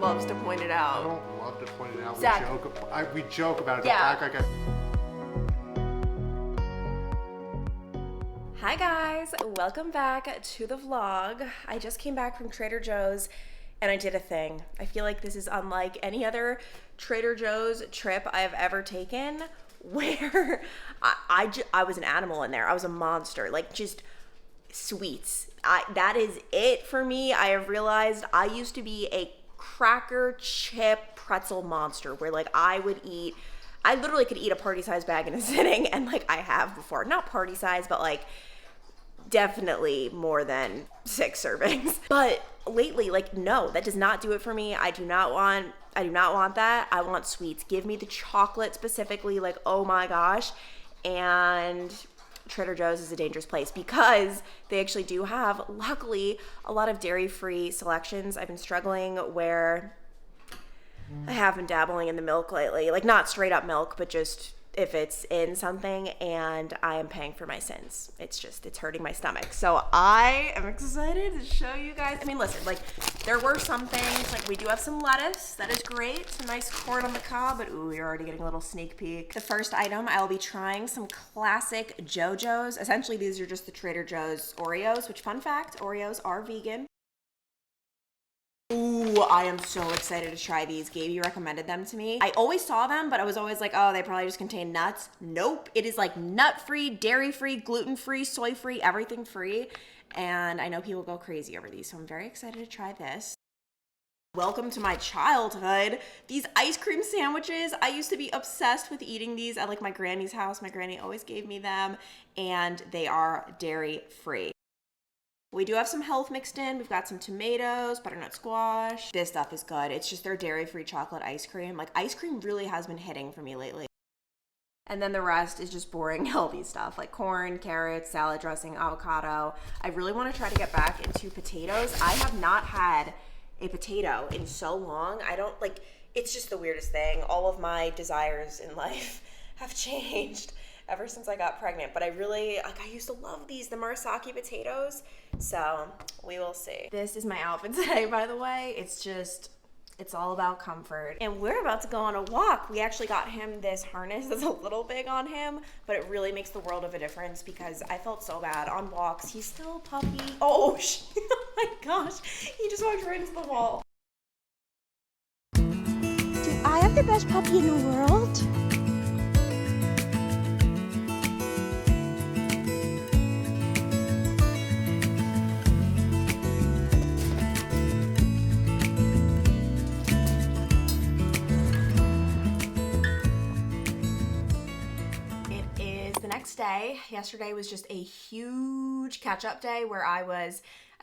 loves to point it out. I don't love to point it out. Zach. We joke about it. Yeah. Act like Hi guys, welcome back to the vlog. I just came back from Trader Joe's and I did a thing. I feel like this is unlike any other Trader Joe's trip I've ever taken where I was an animal in there. I was a monster, like just sweets. That is it for me. I have realized I used to be a cracker chip pretzel monster where like I literally could eat a party size bag in a sitting, and like I have before. Not party size, but like definitely more than 6 servings. But lately, like, no, that does not do it for me. I do not want that. I want sweets. Give me the chocolate specifically, like, oh my gosh. And Trader Joe's is a dangerous place because they actually do have, luckily, a lot of dairy-free selections. I've been struggling where I have been dabbling in the milk lately, like not straight up milk, but just if it's in something, and I am paying for my sins. It's hurting my stomach. So I am excited to show you guys. I mean, listen, like there were some things, like we do have some lettuce. That is great. Some nice corn on the cob, but ooh, you're already getting a little sneak peek. The first item, I'll be trying some classic JoJo's. Essentially, these are just the Trader Joe's Oreos, which fun fact, Oreos are vegan. Ooh, I am so excited to try these. Gaby recommended them to me. I always saw them, but I was always like, oh, they probably just contain nuts. Nope. It is like nut-free, dairy-free, gluten-free, soy-free, everything free. And I know people go crazy over these, so I'm very excited to try this. Welcome to my childhood. These ice cream sandwiches, I used to be obsessed with eating these at like my granny's house. My granny always gave me them, and they are dairy-free. We do have some health mixed in. We've got some tomatoes, butternut squash. This stuff is good. It's just their dairy-free chocolate ice cream. Like ice cream really has been hitting for me lately. And then the rest is just boring healthy stuff like corn, carrots, salad dressing, avocado. I really want to try to get back into potatoes. I have not had a potato in so long. It's just the weirdest thing. All of my desires in life have changed ever since I got pregnant, but I used to love these, the Murasaki potatoes, so we will see. This is my outfit today, by the way. It's all about comfort. And we're about to go on a walk. We actually got him this harness that's a little big on him, but it really makes the world of a difference because I felt so bad on walks. He's still a puppy. Oh my gosh, he just walked right into the wall. Do I have the best puppy in the world? Day. Yesterday was just a huge catch-up day where I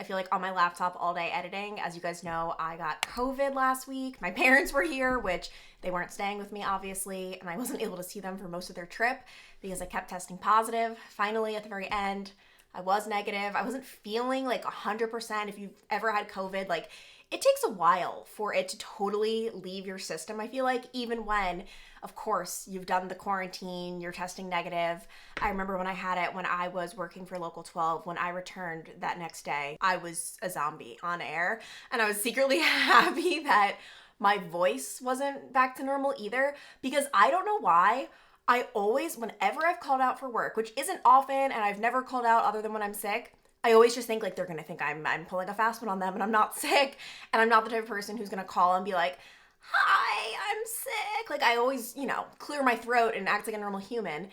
feel like on my laptop all day editing. As you guys know, I got COVID last week. My parents were here, which they weren't staying with me obviously, and I wasn't able to see them for most of their trip because I kept testing positive. Finally, at the very end, I was negative. I wasn't feeling like 100%. If you've ever had COVID, like it takes a while for it to totally leave your system. I feel like even when, of course, you've done the quarantine, you're testing negative. I remember when I had it when I was working for Local 12, when I returned that next day, I was a zombie on air. And I was secretly happy that my voice wasn't back to normal either, because I don't know why. I always, whenever I've called out for work, which isn't often, and I've never called out other than when I'm sick, I always just think like they're gonna think I'm pulling a fast one on them and I'm not sick. And I'm not the type of person who's gonna call and be like, hi, I'm sick. Like I always, clear my throat and act like a normal human.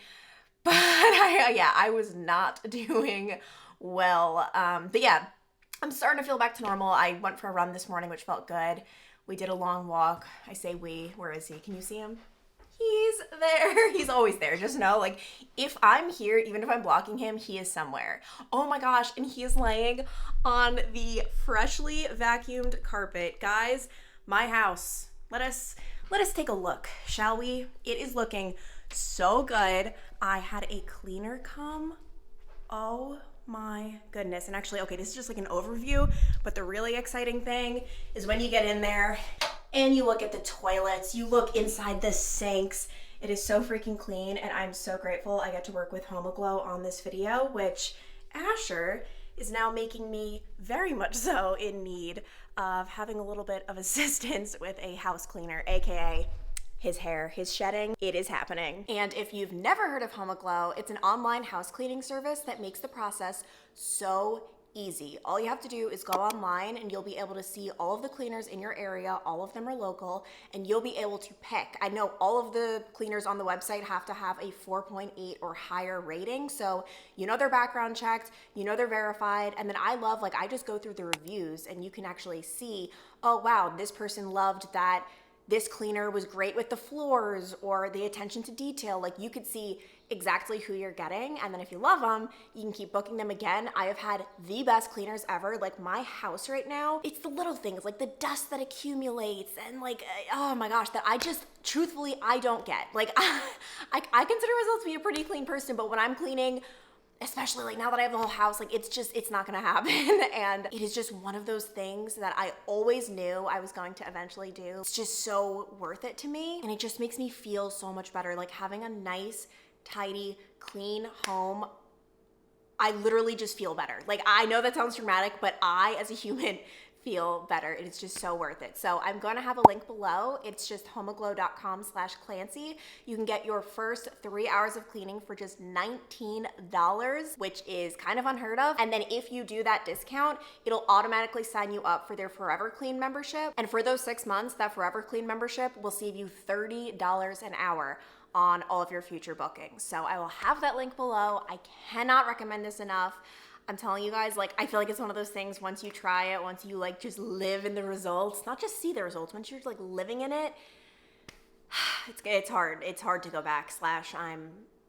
But I was not doing well. But yeah, I'm starting to feel back to normal. I went for a run this morning, which felt good. We did a long walk. I say we, where is he? Can you see him? He's there. He's always there. Just know, like, if I'm here, even if I'm blocking him, he is somewhere. Oh my gosh, and he is laying on the freshly vacuumed carpet. Guys, my house. Let us take a look, shall we? It is looking so good. I had a cleaner come. Oh my goodness. And actually, okay, this is just like an overview, but the really exciting thing is when you get in there and you look at the toilets, you look inside the sinks. It is so freaking clean, and I'm so grateful I get to work with HelloLoooo on this video, which Asher is now making me very much so in need of having a little bit of assistance with a house cleaner, aka his hair, his shedding. It is happening. And if you've never heard of Hellloooo, it's an online house cleaning service that makes the process so easy. All you have to do is go online and you'll be able to see all of the cleaners in your area. All of them are local and you'll be able to pick. I know all of the cleaners on the website have to have a 4.8 or higher rating. So you know they're background checked, you know they're verified. And then I love, like, I just go through the reviews and you can actually see, oh wow, this person loved that this cleaner was great with the floors or the attention to detail. Like, you could see exactly who you're getting. And then if you love them, you can keep booking them again. I have had the best cleaners ever. Like, my house right now, it's the little things, like the dust that accumulates and like, oh my gosh, that I just, truthfully, I don't get. Like, I consider myself to be a pretty clean person, but when I'm cleaning, especially like now that I have the whole house, like it's not gonna happen. And it is just one of those things that I always knew I was going to eventually do. It's just so worth it to me. And it just makes me feel so much better. Like, having a nice, tidy, clean home, I literally just feel better. Like, I know that sounds dramatic, but I, as a human, feel better. It is just so worth it. So I'm going to have a link below. It's just hellloooo.com/Clancy. You can get your first 3 hours of cleaning for just $19, which is kind of unheard of. And then if you do that discount, it'll automatically sign you up for their Forever Clean membership. And for those 6 months, that Forever Clean membership will save you $30 an hour on all of your future bookings. So I will have that link below. I cannot recommend this enough. I'm telling you guys, like, I feel like it's one of those things, once you try it, once you like just live in the results, not just see the results, once you're like living in it, it's hard to go back.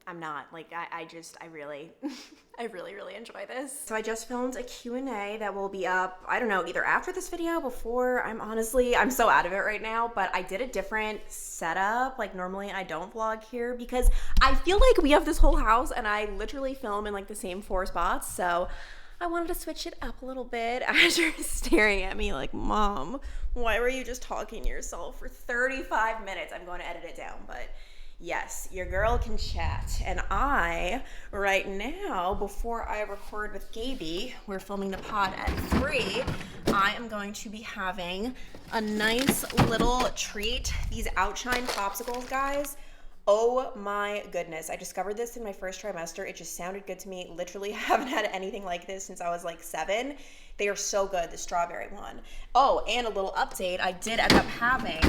I'm not, like, I really I really enjoy this. So I just filmed a Q&A that will be up, I don't know, either after this video, before. I'm so out of it right now, but I did a different setup. Like, normally I don't vlog here because I feel like we have this whole house and I literally film in like the same 4 spots. So I wanted to switch it up a little bit. Asher is staring at me like, Mom, why were you just talking to yourself for 35 minutes? I'm going to edit it down, but yes, your girl can chat. And I, right now, before I record with Gaby, we're filming the pod at 3, I am going to be having a nice little treat. These Outshine popsicles, guys. Oh my goodness. I discovered this in my first trimester. It just sounded good to me. Literally haven't had anything like this since I was like 7. They are so good, the strawberry one. Oh, and a little update. I did end up having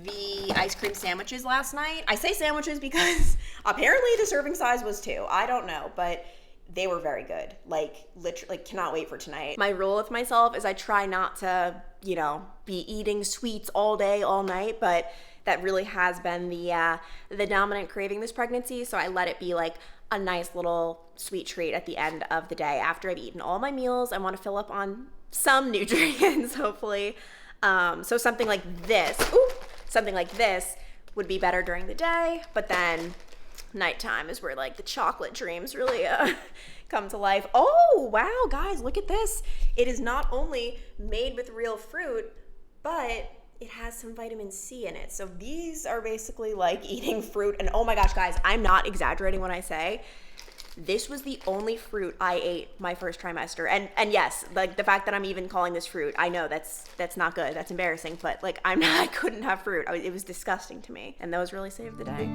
the ice cream sandwiches last night. I say sandwiches because apparently the serving size was 2. I don't know, but they were very good. Like, literally, cannot wait for tonight. My rule with myself is I try not to, you know, be eating sweets all day, all night, but that really has been the dominant craving this pregnancy. So I let it be like a nice little sweet treat at the end of the day. After I've eaten all my meals, I want to fill up on some nutrients, hopefully. So something like this. Ooh. Something like this would be better during the day, but then nighttime is where like the chocolate dreams really come to life. Oh, wow, guys, look at this. It is not only made with real fruit, but it has some vitamin C in it. So these are basically like eating fruit. And oh my gosh, guys, I'm not exaggerating when I say this was the only fruit I ate my first trimester. And yes, like the fact that I'm even calling this fruit, I know that's not good. That's embarrassing, but like I couldn't have fruit. It was disgusting to me. And those really saved the day.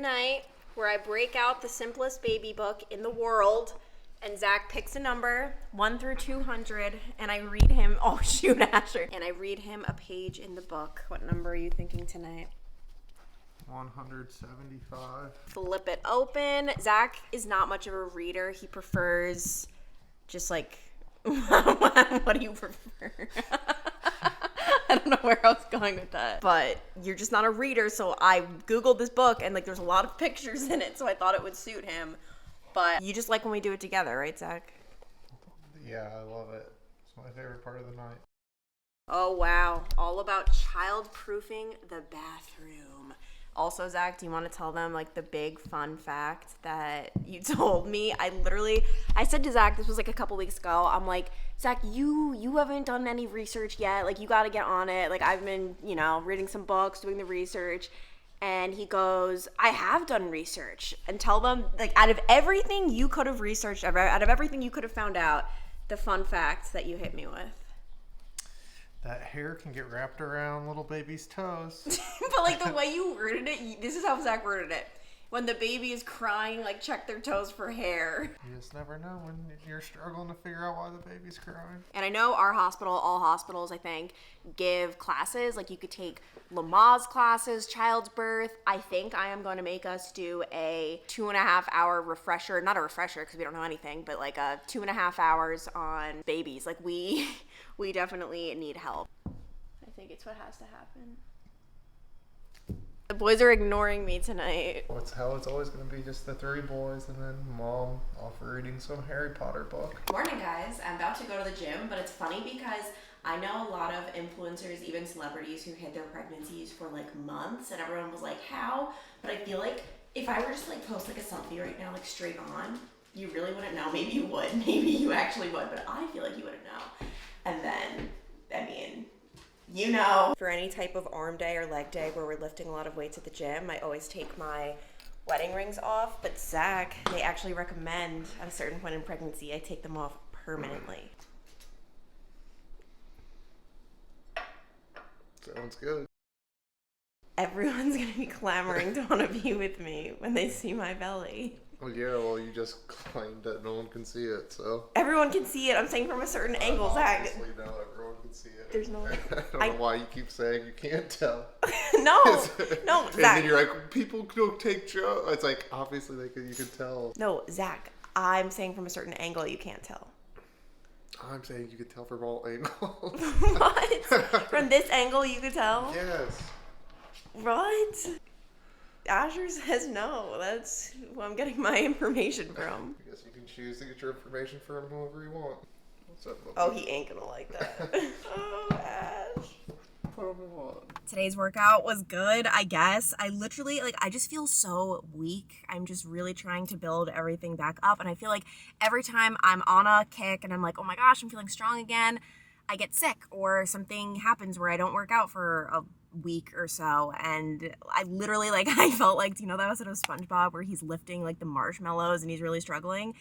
Night where I break out the simplest baby book in the world and Zach picks a number 1 through 200 and I read him, oh shoot, Asher, and I read him a page in the book. What number are you thinking tonight? 175. Flip it open. Zach is not much of a reader. He prefers just like what do you prefer? I don't know where I was going with that. But you're just not a reader, so I Googled this book, and like there's a lot of pictures in it, so I thought it would suit him. But you just like when we do it together, right, Zach? Yeah, I love it. It's my favorite part of the night. Oh, wow. All about child-proofing the bathroom. Also, Zach, do you want to tell them like the big fun fact that you told me? I said to Zach, this was like a couple weeks ago, I'm like, Zach, you haven't done any research yet. Like, you got to get on it. Like, I've been, reading some books, doing the research. And he goes, I have done research. And tell them, like, out of everything you could have researched, out of everything you could have found out, the fun fact that you hit me with. That hair can get wrapped around little baby's toes. But like the way you worded it, this is how Zach worded it. When the baby is crying, like, check their toes for hair. You just never know when you're struggling to figure out why the baby's crying. And I know our hospital, all hospitals, I think, give classes. Like, you could take Lamaze classes, child's birth. I think I am going to make us do a 2.5 hour refresher. Not a refresher because we don't know anything, but like a 2.5 hours on babies. Like, we definitely need help. I think it's what has to happen. The boys are ignoring me tonight. That's how it's always going to be, just the 3 boys and then mom off reading some Harry Potter book. Morning, guys. I'm about to go to the gym, but it's funny because I know a lot of influencers, even celebrities, who hid their pregnancies for like months, and everyone was like, how? But I feel like if I were just to like post like a selfie right now, like straight on, you really wouldn't know. Maybe you would. Maybe you actually would, but I feel like you wouldn't know. And then, I mean, for any type of arm day or leg day where we're lifting a lot of weights at the gym, I always take my wedding rings off. But Zach, they actually recommend at a certain point in pregnancy, I take them off permanently. Sounds good. Everyone's going to be clamoring to want to be with me when they see my belly. Well, yeah, you just claimed that no one can see it, so. Everyone can see it. I'm saying from a certain angle, Zach. Obviously, no, everyone can see it. There's no. I don't know why you keep saying you can't tell. No, and Zach. then you're like, people don't take jokes. It's like, obviously, you can tell. No, Zach, I'm saying from a certain angle you can't tell. I'm saying you can tell from all angles. What? From this angle you could tell? Yes. What? Asher says no. That's who I'm getting my information from. I guess you can choose to get your information from whoever you want. What's up, Oh, he ain't gonna like that. Oh, Ash. Put him on. Today's workout was good, I guess. I literally, I just feel so weak. I'm just really trying to build everything back up. And I feel like every time I'm on a kick and I'm like, oh my gosh, I'm feeling strong again, I get sick or something happens where I don't work out for a week or so. And I literally, I felt like, do you know that episode of SpongeBob where he's lifting, the marshmallows and he's really struggling?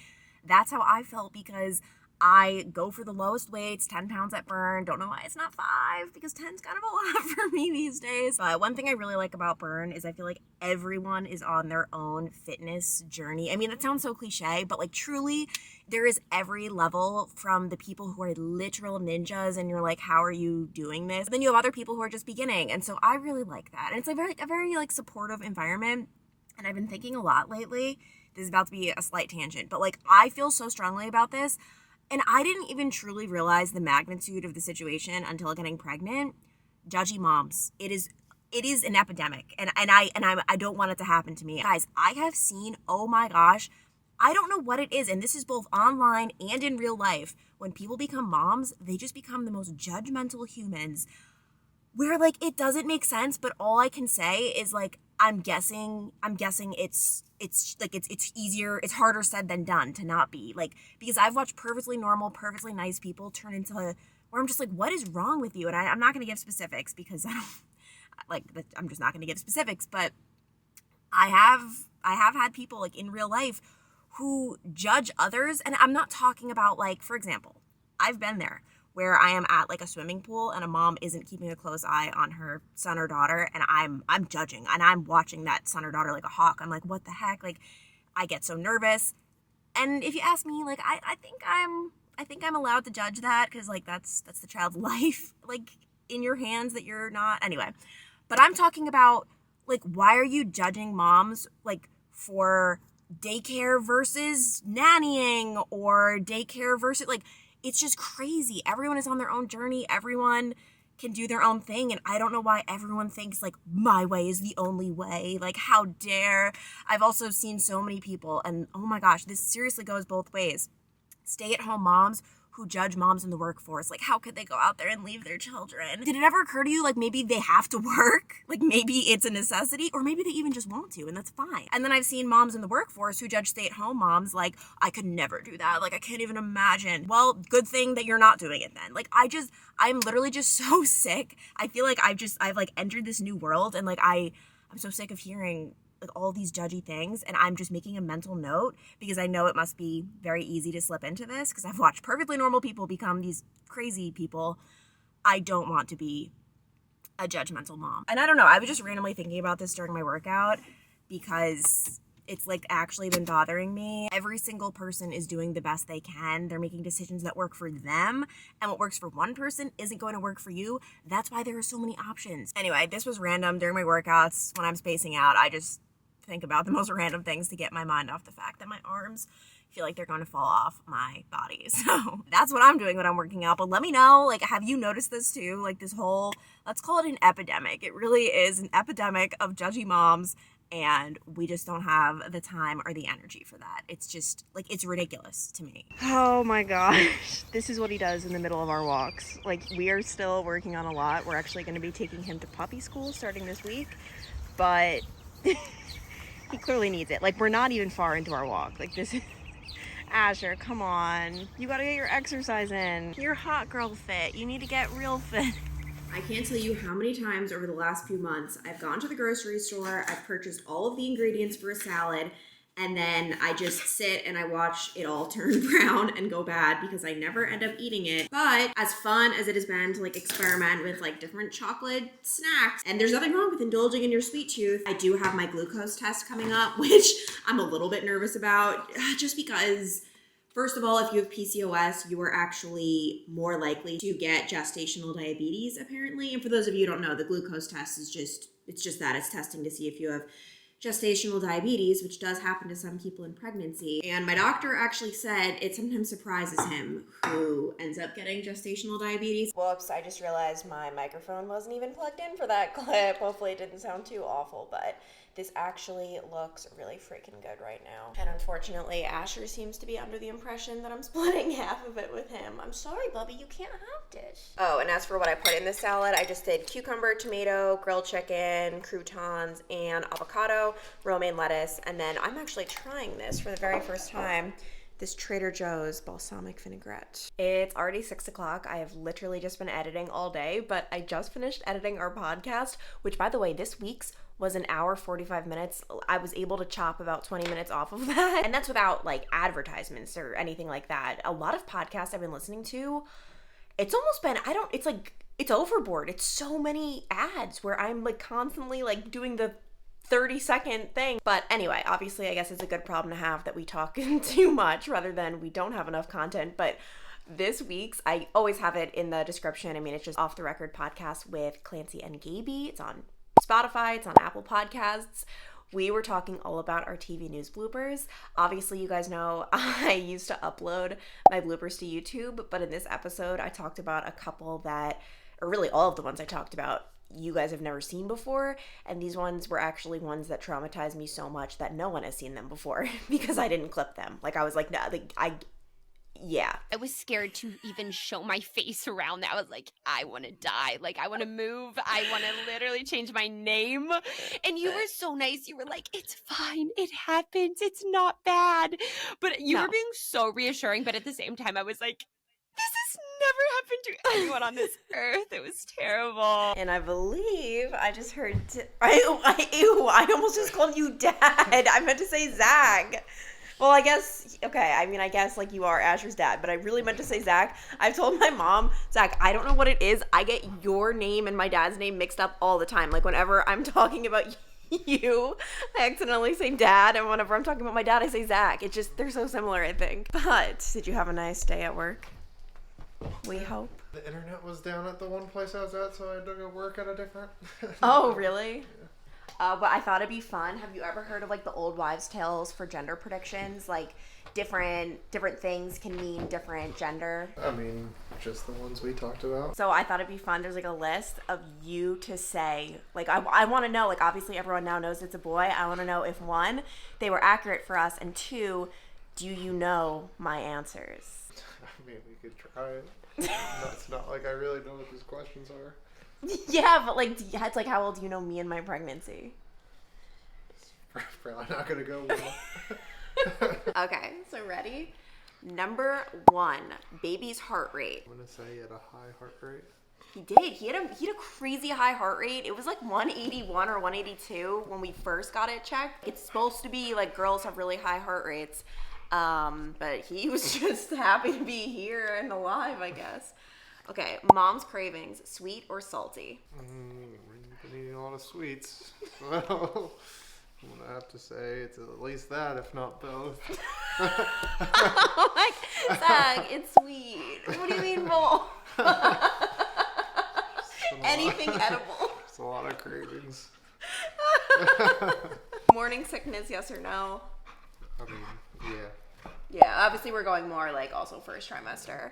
That's how I felt because I go for the lowest weights, 10 pounds at Burn. Don't know why it's not 5 because 10's kind of a lot for me these days. But one thing I really like about Burn is I feel like everyone is on their own fitness journey. I mean, that sounds so cliche, but truly there is every level from the people who are literal ninjas and you're like, how are you doing this? Then you have other people who are just beginning. And so I really like that. And it's a very supportive environment. And I've been thinking a lot lately. This is about to be a slight tangent, but I feel so strongly about this. And I didn't even truly realize the magnitude of the situation until getting pregnant. Judgy moms. It is an epidemic. And I don't want it to happen to me. Guys, I have seen, oh my gosh, I don't know what it is. And this is both online and in real life. When people become moms, they just become the most judgmental humans where it doesn't make sense. But all I can say is I'm guessing it's easier, it's harder said than done to not be because I've watched perfectly normal, perfectly nice people turn into where I'm just what is wrong with you? And I'm not going to give specifics because I'm just not going to give specifics, but I have had people in real life who judge others. And I'm not talking about for example, I've been there where I am at a swimming pool and a mom isn't keeping a close eye on her son or daughter, and I'm judging and I'm watching that son or daughter like a hawk. I'm like, what the heck? I get so nervous. And if you ask me, I think I'm allowed to judge that because that's the child's life in your hands that you're not anyway. But I'm talking about why are you judging moms for daycare versus nannying or daycare versus it's just crazy. Everyone is on their own journey. Everyone can do their own thing. And I don't know why everyone thinks my way is the only way. How dare. I've also seen so many people, and oh my gosh, this seriously goes both ways. Stay-at-home moms who judge moms in the workforce. Like, how could they go out there and leave their children? Did it ever occur to you, like, maybe they have to work? Like, maybe it's a necessity, or maybe they even just want to, and that's fine. And then I've seen moms in the workforce who judge stay-at-home moms like, I could never do that. Like, I can't even imagine. Well, good thing that you're not doing it then. Like, I'm literally just so sick. I feel like I've like entered this new world, and like I'm so sick of hearing like all these judgy things, and I'm just making a mental note because I know it must be very easy to slip into this because I've watched perfectly normal people become these crazy people. I don't want to be a judgmental mom. And I don't know, I was just randomly thinking about this during my workout because it's like actually been bothering me. Every single person is doing the best they can. They're making decisions that work for them, and what works for one person isn't going to work for you. That's why there are so many options. Anyway, this was random. During my workouts, when I'm spacing out, I just think about the most random things to get my mind off the fact that my arms feel like they're going to fall off my body. So that's what I'm doing when I'm working out. But let me know, like, have you noticed this too? Like this whole, let's call it an epidemic. It really is an epidemic of judgy moms, and we just don't have the time or the energy for that. It's just, like, it's ridiculous to me. Oh my gosh. This is what he does in the middle of our walks. Like, we are still working on a lot. We're actually going to be taking him to puppy school starting this week. But he clearly needs it. Like, we're not even far into our walk. Like, this is... Asher, come on. You gotta get your exercise in. You're hot girl fit. You need to get real fit. I can't tell you how many times over the last few months I've gone to the grocery store, I've purchased all of the ingredients for a salad, and then I just sit and I watch it all turn brown and go bad because I never end up eating it. But as fun as it has been to like experiment with like different chocolate snacks, and there's nothing wrong with indulging in your sweet tooth, I do have my glucose test coming up, which I'm a little bit nervous about just because, first of all, if you have PCOS, you are actually more likely to get gestational diabetes, apparently. And for those of you who don't know, the glucose test is just that. It's testing to see if you have gestational diabetes, which does happen to some people in pregnancy. And my doctor actually said it sometimes surprises him who ends up getting gestational diabetes. Whoops, I just realized my microphone wasn't even plugged in for that clip. Hopefully it didn't sound too awful, but this actually looks really freaking good right now. And unfortunately, Asher seems to be under the impression that I'm splitting half of it with him. I'm sorry, Bubby, you can't have this. Oh, and as for what I put in this salad, I just did cucumber, tomato, grilled chicken, croutons, and avocado, romaine lettuce, and then I'm actually trying this for the very first time. This Trader Joe's balsamic vinaigrette. It's already 6 o'clock. I have literally just been editing all day, but I just finished editing our podcast, which, by the way, this week's was an hour 45 minutes. I was able to chop about 20 minutes off of that, and that's without like advertisements or anything like that. A lot of podcasts I've been listening to, it's almost been, it's overboard. It's so many ads where I'm like constantly like doing the 30-second thing. But anyway, obviously I guess it's a good problem to have that we talk too much rather than we don't have enough content. But this week's, I always have it in the description. I mean, it's just Off the Record podcast with Clancy and Gaby. It's on Spotify, it's on Apple Podcasts. We were talking all about our TV news bloopers. Obviously, you guys know I used to upload my bloopers to YouTube, but in this episode, I talked about a couple that, or really all of the ones I talked about, you guys have never seen before, and these ones were actually ones that traumatized me so much that no one has seen them before because I didn't clip them. Like, I was like, no, yeah. I was scared to even show my face around that. I was like, I want to die. Like, I want to move. I want to literally change my name. And you were so nice. You were like, it's fine. It happens. It's not bad. But you were being so reassuring. But at the same time, I was like, this has never happened to anyone on this earth. It was terrible. And I believe I just heard, I almost just called you Dad. I meant to say Zach. Well, I guess, okay, I mean, I guess, like, you are Asher's dad, but I really meant to say Zach. I've told my mom, Zach, I don't know what it is. I get your name and my dad's name mixed up all the time. Like, whenever I'm talking about you, I accidentally say Dad, and whenever I'm talking about my dad, I say Zach. It's just, they're so similar, I think. But, did you have a nice day at work? We hope. The internet was down at the one place I was at, so I had to go work at a different... Oh, really? Yeah. But I thought it'd be fun. Have you ever heard of like the old wives' tales for gender predictions? Like different things can mean different gender. I mean, just the ones we talked about. So I thought it'd be fun. There's like a list of you to say, like, I want to know, like, obviously everyone now knows it's a boy. I want to know if one, they were accurate for us, and two, Do you know my answers? I mean, we could try it. It's not like I really know what these questions are. Yeah, but like, it's like, how well do you know me and my pregnancy? It's probably not gonna go well. Okay, so ready? Number 1, baby's heart rate. I'm gonna say he had a high heart rate. He did. He had a crazy high heart rate. It was like 181 or 182 when we first got it checked. It's supposed to be like girls have really high heart rates. But he was just happy to be here and alive, I guess. Okay, mom's cravings, sweet or salty? We've been eating a lot of sweets. So I'm gonna have to say it's at least that, if not both. Like, Zach, it's sweet. What do you mean both? Anything edible. It's a lot of cravings. Morning sickness, yes or no? I mean, yeah. Yeah, obviously we're going more like also first trimester.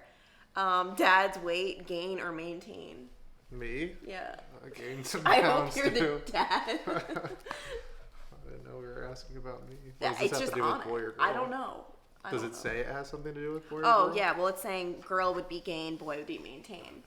Dad's weight, gain or maintain? Me? Yeah. I gained some I pounds hope you're too. the dad. I didn't know we were asking about me. Yeah, What does it's this have just to do on with boy or it. girl? I don't know. Does it say it has something to do with boy or Oh, girl? yeah. Well, it's saying girl would be gain, boy would be maintain.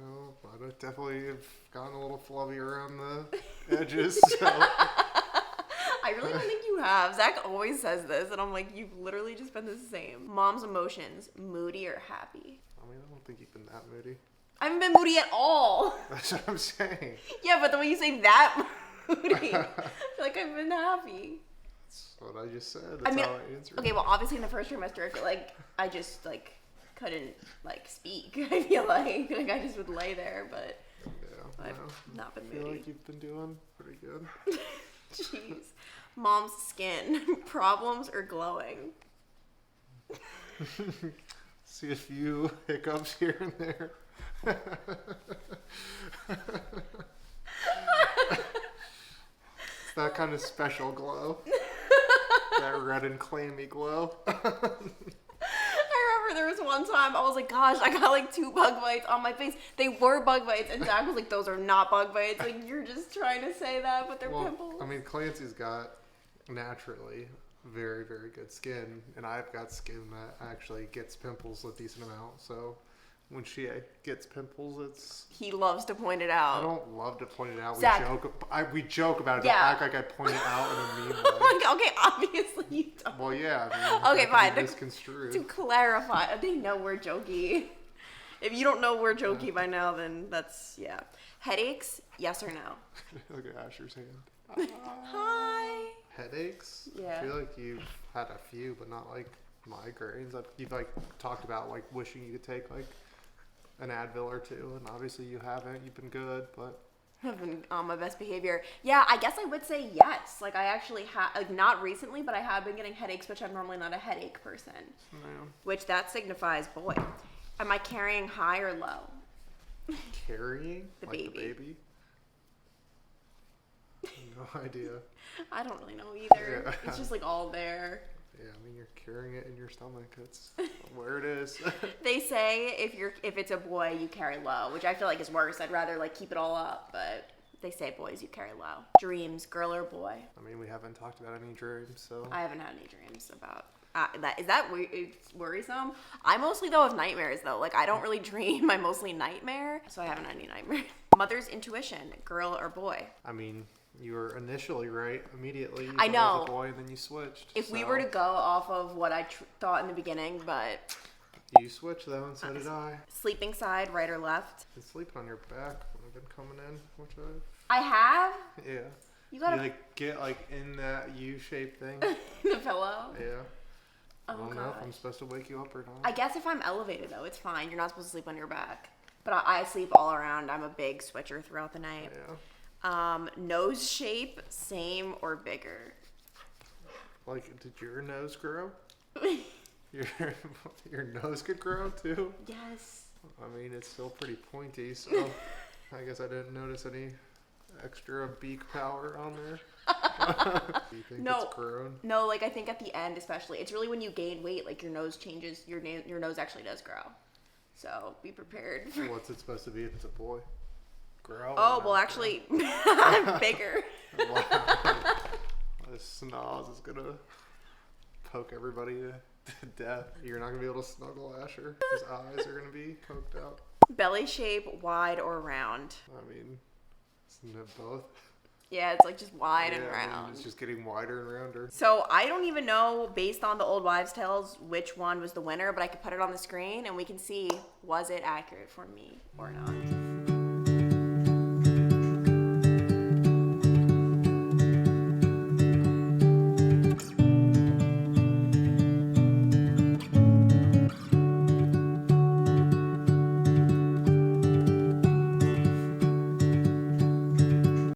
Well, I definitely have gotten a little flubby around the edges. So. I really don't think you have. Zach always says this, and I'm like, you've literally just been the same. Mom's emotions, moody or happy? I mean, I don't think you've been that moody. I haven't been moody at all. That's what I'm saying. Yeah, but the way you say that moody, I feel like I've been happy. That's what I just said. That's how I answered. Okay, well, obviously in the first trimester, I feel like I just like couldn't like speak. I feel like I just would lay there, but Yeah, I've no, not been I feel moody. like you've been doing pretty good. Jeez. Mom's skin, problems or glowing? See a few hiccups here and there. It's that kind of special glow. That red and clammy glow. I remember there was one time I was like, gosh, I got like 2 bug bites on my face. They were bug bites, and Zach was like, those are not bug bites. Like, you're just trying to say that, but they're pimples. I mean, Clancy's got naturally very, very good skin, and I've got skin that actually gets pimples a decent amount. So when she gets pimples, it's... He loves to point it out. I don't love to point it out. Zach. We joke about it. Yeah. Don't act like I point it out in a mean way. Okay, obviously you don't. Well, yeah. I mean, Okay, fine. Misconstrued. To clarify, they know we're jokey. If you don't know we're jokey by now, then that's, yeah. Headaches, yes or no? Look at Asher's hand. Hi. Headaches? Yeah. I feel like you've had a few, but not like migraines. You've like talked about like wishing you could take like an Advil or two, and obviously you haven't. You've been good, but I've been on my best behavior. Yeah, I guess I would say yes. Like, I actually have, like, not recently, but I have been getting headaches, which I'm normally not a headache person. no. Which that signifies boy. Am I carrying high or low? Carrying The like baby. the baby. No idea. I don't really know either. Yeah. It's just like all there. Yeah, I mean you're carrying it in your stomach. That's where it is. They say if it's a boy, you carry low, which I feel like is worse. I'd rather like keep it all up, but they say boys, you carry low. Dreams, girl or boy? I mean we haven't talked about any dreams, so I haven't had any dreams about that. Is that it's worrisome? I mostly though have nightmares though. Like I don't really dream. I mostly nightmare, so I haven't had any nightmares. Mother's intuition, girl or boy? I mean you were initially right immediately. You I thought it know. was a boy, and then you switched. If we so- were to go off of what I thought in the beginning, but You switched though, and so did I. sleeping side, right or left? Been sleeping on your back when I've been coming in, which I have. yeah. You gotta You like get like in that U-shaped thing. the pillow. Yeah. I Oh don't know if I'm gosh. supposed to wake you up or not. I guess if I'm elevated though, it's fine. You're not supposed to sleep on your back. But I sleep all around. I'm a big switcher throughout the night. Yeah. Nose shape, same or bigger? Like, did your nose grow? Your nose could grow too? Yes. I mean, it's still pretty pointy, so I guess I didn't notice any extra beak power on there. Do you think No. it's grown? No, like I think at the end especially, it's really when you gain weight, like your nose changes, your nose actually does grow. So be prepared. What's it supposed to be if it's a boy? Grow? Oh, or well not actually, I'm bigger. grow? Wow. This snoz is gonna poke everybody to death. You're not going to be able to snuggle Asher. His eyes are going to be poked out. Belly shape, wide or round? I mean, isn't it both? Yeah, it's like just wide and I mean, round. it's just getting wider and rounder. So I don't even know, based on the old wives' tales, which one was the winner, but I could put it on the screen and we can see, was it accurate for me or not?